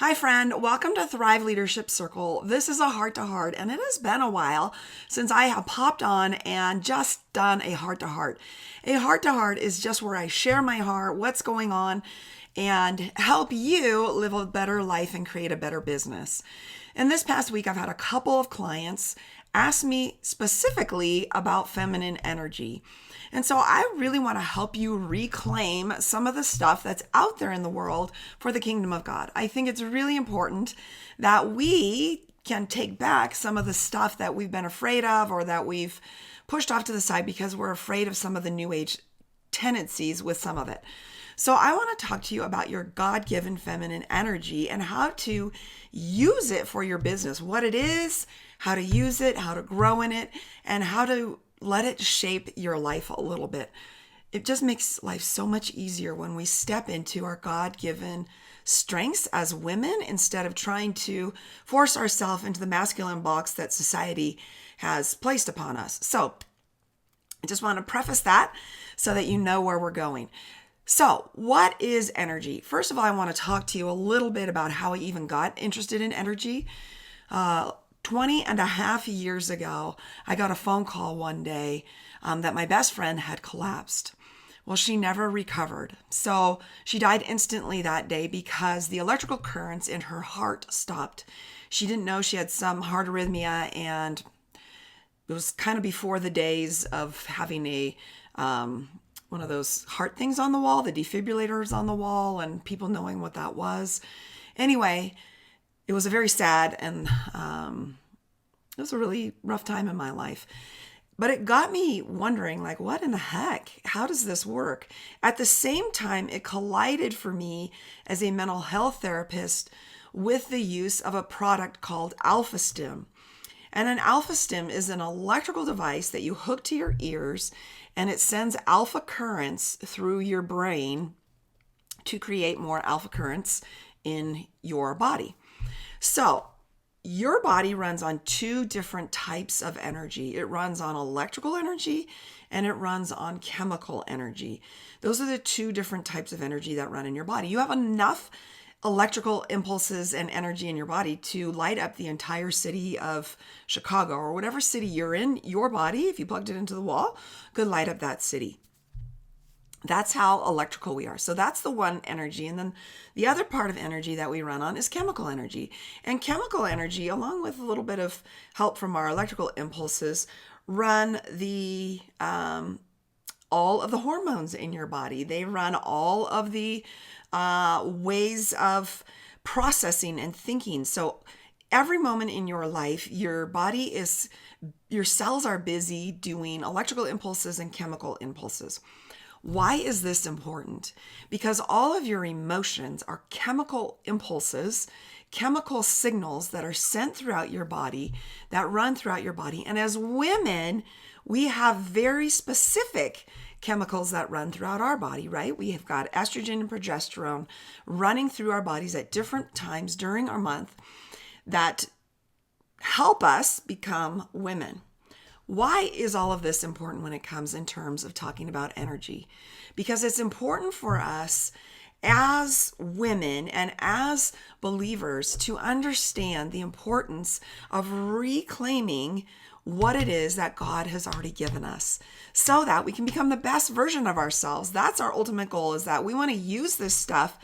Hi, friend. Welcome to Thrive Leadership Circle. This is a heart to heart, and it has been a while since I have popped on and just done a heart to heart. A heart to heart is just where I share my heart, what's going on, and help you live a better life and create a better business. And this past week, I've had a couple of clients ask me specifically about feminine energy. And so I really want to help you reclaim some of the stuff that's out there in the world for the kingdom of God. I think it's really important that we can take back some of the stuff that we've been afraid of or that we've pushed off to the side because we're afraid of some of the new age tendencies with some of it. So I want to talk to you about your God-given feminine energy and how to use it for your business, what it is, how to use it, how to grow in it, and how to let it shape your life a little bit. It just makes life so much easier when we step into our God-given strengths as women instead of trying to force ourselves into the masculine box that society has placed upon us. So I just want to preface that so that you know where we're going. So, what is energy? First of all, I want to talk to you a little bit about how I even got interested in energy. 20 and a half years ago, I got a phone call one day that my best friend had collapsed. Well, she never recovered. So she died instantly that day because the electrical currents in her heart stopped. She didn't know she had some heart arrhythmia, and it was kind of before the days of having a one of those heart things on the wall, the defibrillators on the wall, and people knowing what that was. Anyway, it was a very sad and it was a really rough time in my life. But it got me wondering, like, what in the heck? How does this work? At the same time, it collided for me as a mental health therapist with the use of a product called AlphaStim. And an AlphaStim is an electrical device that you hook to your ears, and it sends alpha currents through your brain to create more alpha currents in your body. So your body runs on two different types of energy. It runs on electrical energy and it runs on chemical energy. Those are the two different types of energy that run in your body. You have enough electrical impulses and energy in your body to light up the entire city of Chicago or whatever city you're in. Your body, if you plugged it into the wall, could light up that city. That's how electrical we are. So that's the one energy. And then the other part of energy that we run on is chemical energy. And chemical energy, along with a little bit of help from our electrical impulses, run the all of the hormones in your body. They run all of the ways of processing and thinking. So every moment in your life, your cells are busy doing electrical impulses and chemical impulses. Why is this important? Because all of your emotions are chemical impulses, chemical signals that are sent throughout your body, that run throughout your body. And as women, we have very specific chemicals that run throughout our body, right? We have got estrogen and progesterone running through our bodies at different times during our month that help us become women. Why is all of this important when it comes in terms of talking about energy? Because it's important for us as women and as believers to understand the importance of reclaiming what it is that God has already given us so that we can become the best version of ourselves. That's our ultimate goal, is that we want to use this stuff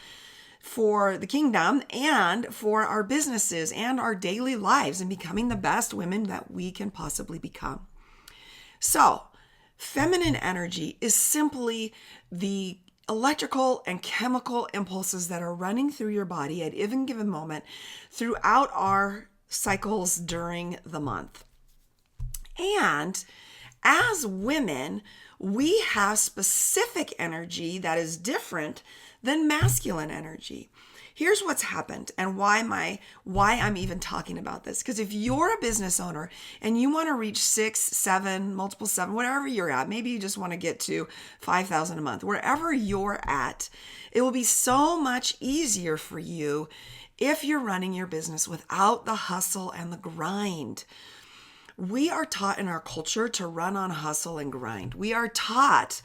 for the kingdom and for our businesses and our daily lives and becoming the best women that we can possibly become. So, feminine energy is simply the electrical and chemical impulses that are running through your body at any given moment throughout our cycles during the month. And as women, we have specific energy that is different than masculine energy. Here's what's happened and why I'm even talking about this. Because if you're a business owner and you want to reach 6, 7, multiple 7, whatever you're at, maybe you just want to get to 5,000 a month, wherever you're at, it will be so much easier for you if you're running your business without the hustle and the grind. We are taught in our culture to run on hustle and grind. We are taught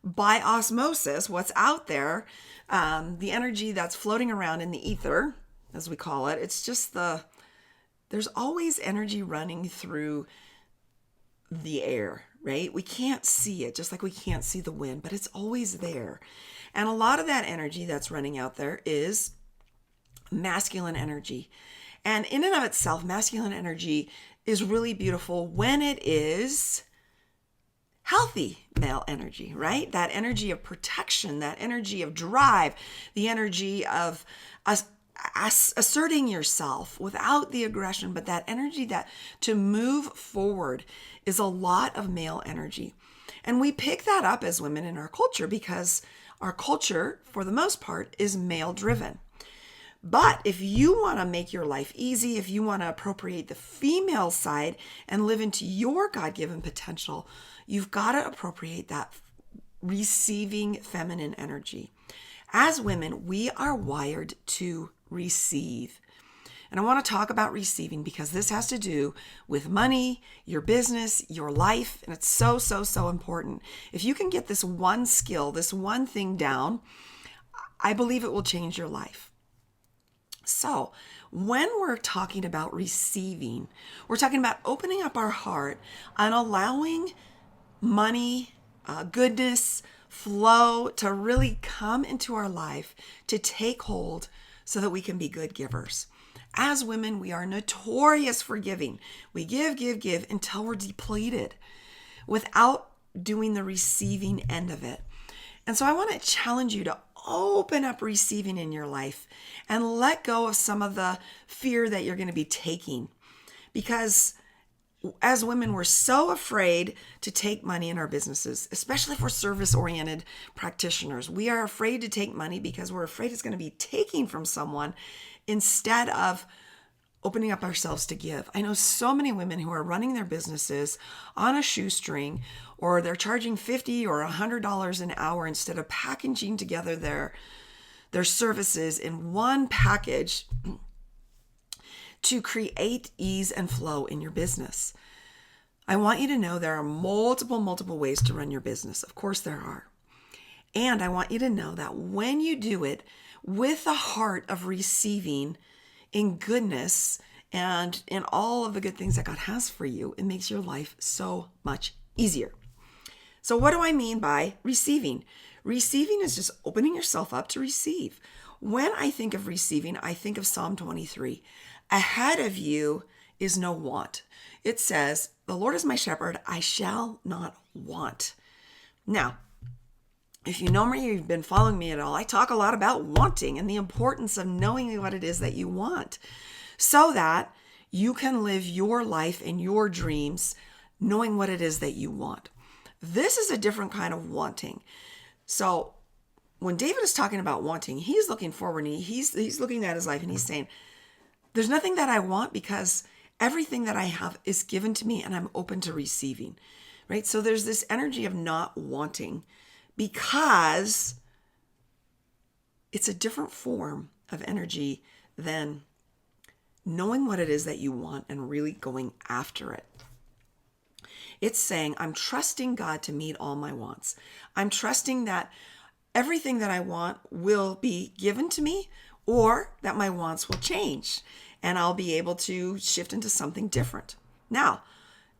by osmosis what's out there, the energy that's floating around in the ether, as we call it. It's just there's always energy running through the air, right? We can't see it, just like we can't see the wind, but it's always there. And a lot of that energy that's running out there is masculine energy. And in and of itself, masculine energy is really beautiful when it is healthy male energy, right? That energy of protection, that energy of drive, the energy of asserting yourself without the aggression, but that energy that to move forward is a lot of male energy. And we pick that up as women in our culture because our culture, for the most part, is male driven. But if you want to make your life easy, if you want to appropriate the female side and live into your God-given potential, you've got to appropriate that receiving feminine energy. As women, we are wired to receive. And I want to talk about receiving because this has to do with money, your business, your life, and it's so, so, so important. If you can get this one skill, this one thing down, I believe it will change your life. So when we're talking about receiving, we're talking about opening up our heart and allowing money, goodness, flow to really come into our life, to take hold so that we can be good givers. As women, we are notorious for giving. We give until we're depleted without doing the receiving end of it. And so I want to challenge you to open up receiving in your life and let go of some of the fear that you're going to be taking. Because as women, we're so afraid to take money in our businesses, especially if we're service-oriented practitioners. We are afraid to take money because we're afraid it's going to be taking from someone instead of opening up ourselves to give. I know so many women who are running their businesses on a shoestring, or they're charging $50 or $100 an hour instead of packaging together their services in one package to create ease and flow in your business. I want you to know there are multiple ways to run your business. Of course there are. And I want you to know that when you do it with a heart of receiving in goodness and in all of the good things that God has for you, it makes your life so much easier. So what do I mean by receiving? Receiving is just opening yourself up to receive. When I think of receiving, I think of Psalm 23. Ahead of you is no want. It says, "The Lord is my shepherd, I shall not want." Now, if you know me, you've been following me at all, I talk a lot about wanting and the importance of knowing what it is that you want so that you can live your life and your dreams knowing what it is that you want. This is a different kind of wanting. So when David is talking about wanting, he's looking forward and he's looking at his life and he's saying, there's nothing that I want because everything that I have is given to me and I'm open to receiving, right? So there's this energy of not wanting because it's a different form of energy than knowing what it is that you want and really going after it. It's saying, I'm trusting God to meet all my wants. I'm trusting that everything that I want will be given to me or that my wants will change and I'll be able to shift into something different. Now,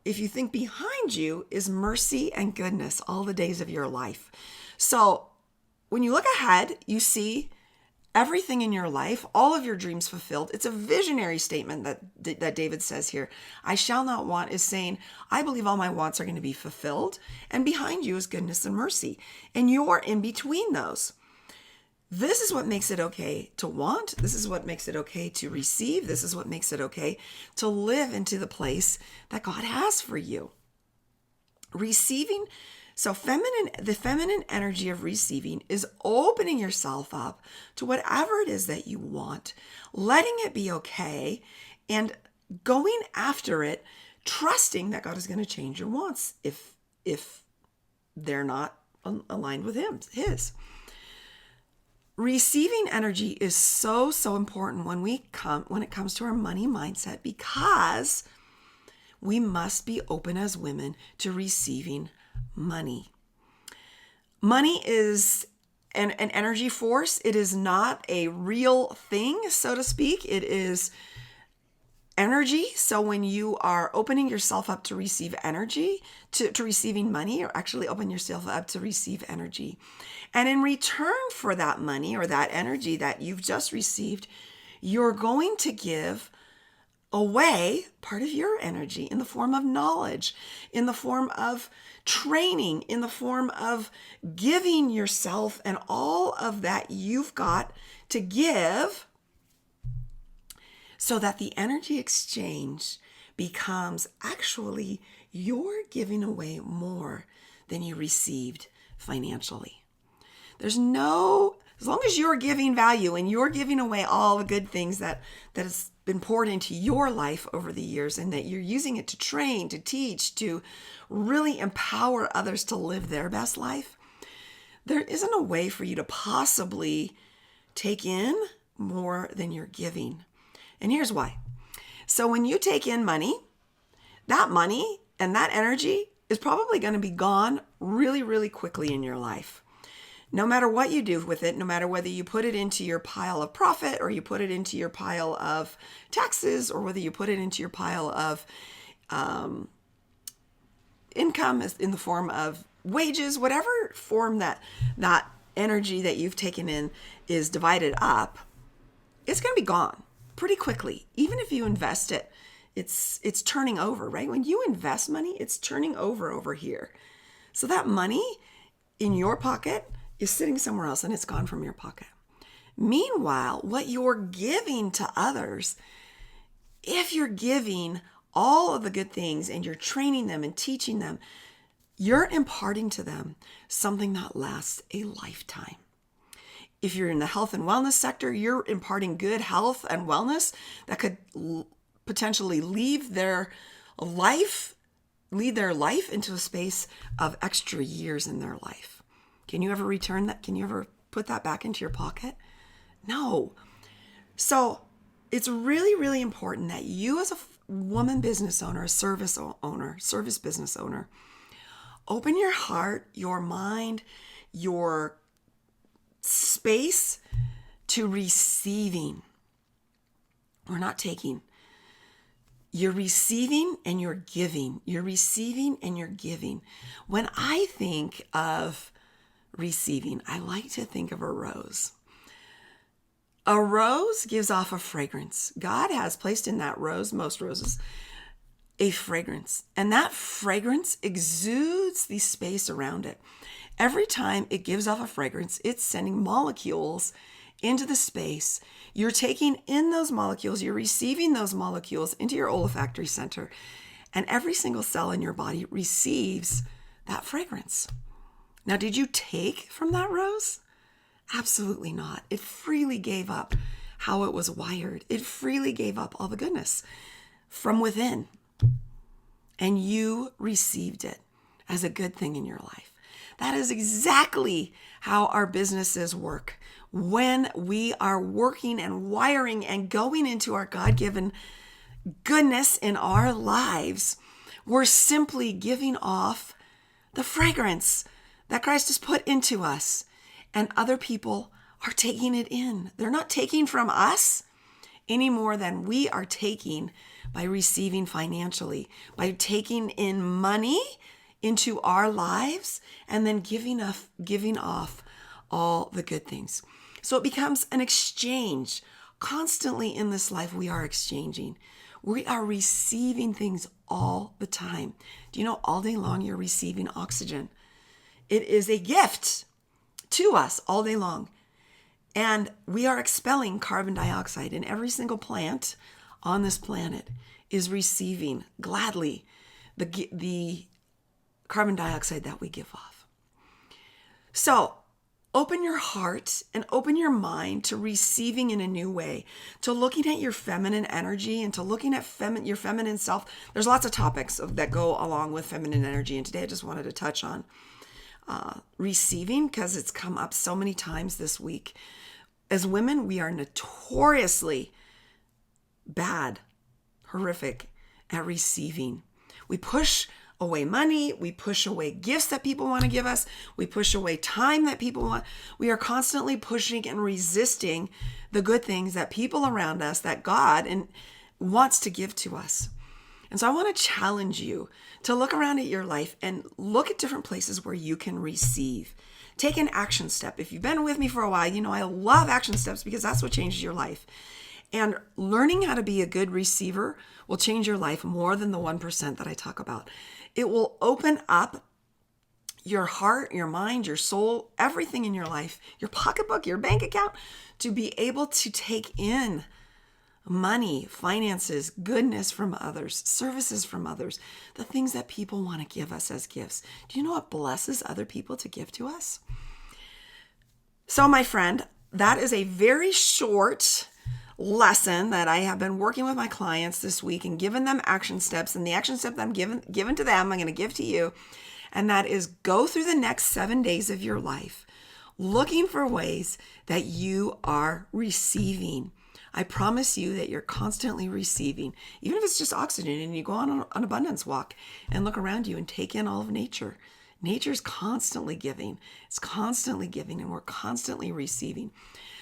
if you think behind you is mercy and goodness all the days of your life. So when you look ahead, you see everything in your life, all of your dreams fulfilled. It's a visionary statement that David says here. I shall not want is saying, I believe all my wants are going to be fulfilled. And behind you is goodness and mercy. And you're in between those. This is what makes it okay to want. This is what makes it okay to receive. This is what makes it okay to live into the place that God has for you. Receiving, so the feminine energy of receiving is opening yourself up to whatever it is that you want, letting it be okay, and going after it, trusting that God is going to change your wants if they're not aligned with his. Receiving energy is so important when it comes to our money mindset, because we must be open as women to receiving money. Money is an energy force. It is not a real thing, so to speak. It is energy. So when you are opening yourself up to receive energy, to receiving money, or actually open yourself up to receive energy. And in return for that money or that energy that you've just received, you're going to give away part of your energy in the form of knowledge, in the form of training, in the form of giving yourself and all of that you've got to give, so that the energy exchange becomes actually you're giving away more than you received financially. As long as you're giving value and you're giving away all the good things that has been poured into your life over the years, and that you're using it to train, to teach, to really empower others to live their best life, there isn't a way for you to possibly take in more than you're giving. And here's why. So when you take in money, that money and that energy is probably going to be gone really, really quickly in your life. No matter what you do with it, no matter whether you put it into your pile of profit or you put it into your pile of taxes, or whether you put it into your pile of income in the form of wages, whatever form that energy that you've taken in is divided up, it's going to be gone pretty quickly. Even if you invest it, it's turning over, right? When you invest money, it's turning over here. So that money in your pocket is sitting somewhere else, and it's gone from your pocket. Meanwhile, what you're giving to others, if you're giving all of the good things and you're training them and teaching them, you're imparting to them something that lasts a lifetime. If you're in the health and wellness sector, you're imparting good health and wellness that could potentially lead their life into a space of extra years in their life. Can you ever return that? Can you ever put that back into your pocket? No. So it's really, really important that you, as a woman business owner, a service business owner, open your heart, your mind, your space to receiving. We're not taking. You're receiving and you're giving. You're receiving and you're giving. When I think of receiving, I like to think of a rose. A rose gives off a fragrance. God has placed in that rose, most roses, a fragrance. And that fragrance exudes the space around it. Every time it gives off a fragrance, it's sending molecules into the space. You're taking in those molecules, you're receiving those molecules into your olfactory center, and every single cell in your body receives that fragrance. Now, did you take from that rose? Absolutely not. It freely gave up how it was wired. It freely gave up all the goodness from within. And you received it as a good thing in your life. That is exactly how our businesses work. When we are working and wiring and going into our God-given goodness in our lives, we're simply giving off the fragrance that Christ has put into us, and other people are taking it in. They're not taking from us any more than we are taking by receiving financially, by taking in money into our lives and then giving off all the good things. So it becomes an exchange. Constantly in this life, we are exchanging. We are receiving things all the time. Do you know all day long you're receiving oxygen? It is a gift to us all day long. And we are expelling carbon dioxide, and every single plant on this planet is receiving gladly the carbon dioxide that we give off. So open your heart and open your mind to receiving in a new way, to looking at your feminine energy and to looking at your feminine self. There's lots of topics that go along with feminine energy, and today I just wanted to touch on receiving, because it's come up so many times this week. As women, we are notoriously bad, horrific at receiving. We push away money. We push away gifts that people want to give us. We push away time that people want. We are constantly pushing and resisting the good things that people around us, that God wants to give to us. And so I want to challenge you to look around at your life and look at different places where you can receive. Take an action step. If you've been with me for a while, you know I love action steps because that's what changes your life. And learning how to be a good receiver will change your life more than the 1% that I talk about. It will open up your heart, your mind, your soul, everything in your life, your pocketbook, your bank account, to be able to take in money, finances, goodness from others, services from others, the things that people want to give us as gifts. Do you know what blesses other people to give to us? So, my friend, that is a very short lesson that I have been working with my clients this week and given them action steps. And the action step that I'm given to them, I'm going to give to you. And that is go through the next 7 days of your life looking for ways that you are receiving. I promise you that you're constantly receiving, even if it's just oxygen, and you go on an abundance walk and look around you and take in all of nature. Nature's constantly giving. It's constantly giving, and we're constantly receiving.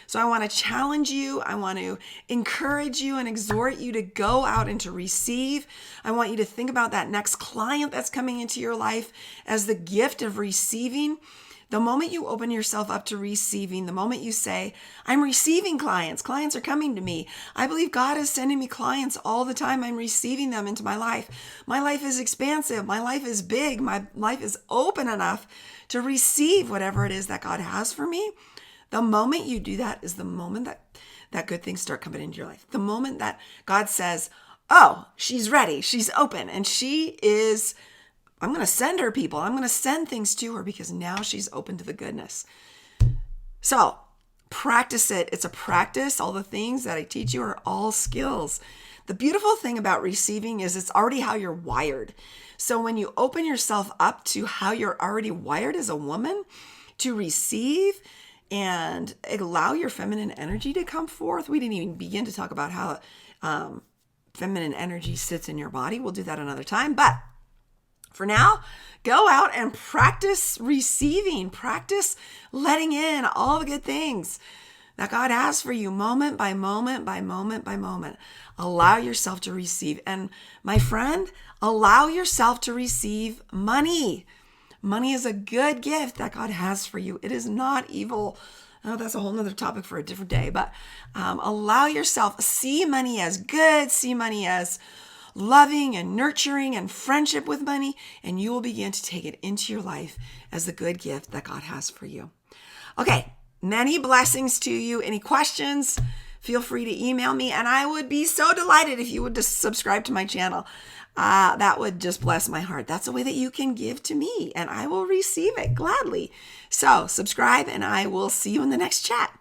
So I want to challenge you. I want to encourage you and exhort you to go out and to receive. I want you to think about that next client that's coming into your life as the gift of receiving. The moment you open yourself up to receiving, the moment you say, I'm receiving clients are coming to me. I believe God is sending me clients all the time. I'm receiving them into my life. My life is expansive. My life is big. My life is open enough to receive whatever it is that God has for me. The moment you do that is the moment that good things start coming into your life. The moment that God says, oh, she's ready, she's open, and I'm going to send her people. I'm going to send things to her because now she's open to the goodness. So practice it. It's a practice. All the things that I teach you are all skills. The beautiful thing about receiving is it's already how you're wired. So when you open yourself up to how you're already wired as a woman to receive and allow your feminine energy to come forth. We didn't even begin to talk about how feminine energy sits in your body. We'll do that another time. But for now, go out and practice receiving, practice letting in all the good things that God has for you moment by moment by moment by moment. Allow yourself to receive. And my friend, allow yourself to receive money. Money is a good gift that God has for you. It is not evil. Oh, that's a whole nother topic for a different day. But allow yourself, see money as good, see money as loving and nurturing and friendship with money, and you will begin to take it into your life as the good gift that God has for you. Okay, many blessings to you. Any questions? Feel free to email me, and I would be so delighted if you would just subscribe to my channel. That would just bless my heart. That's a way that you can give to me, and I will receive it gladly. So subscribe, and I will see you in the next chat.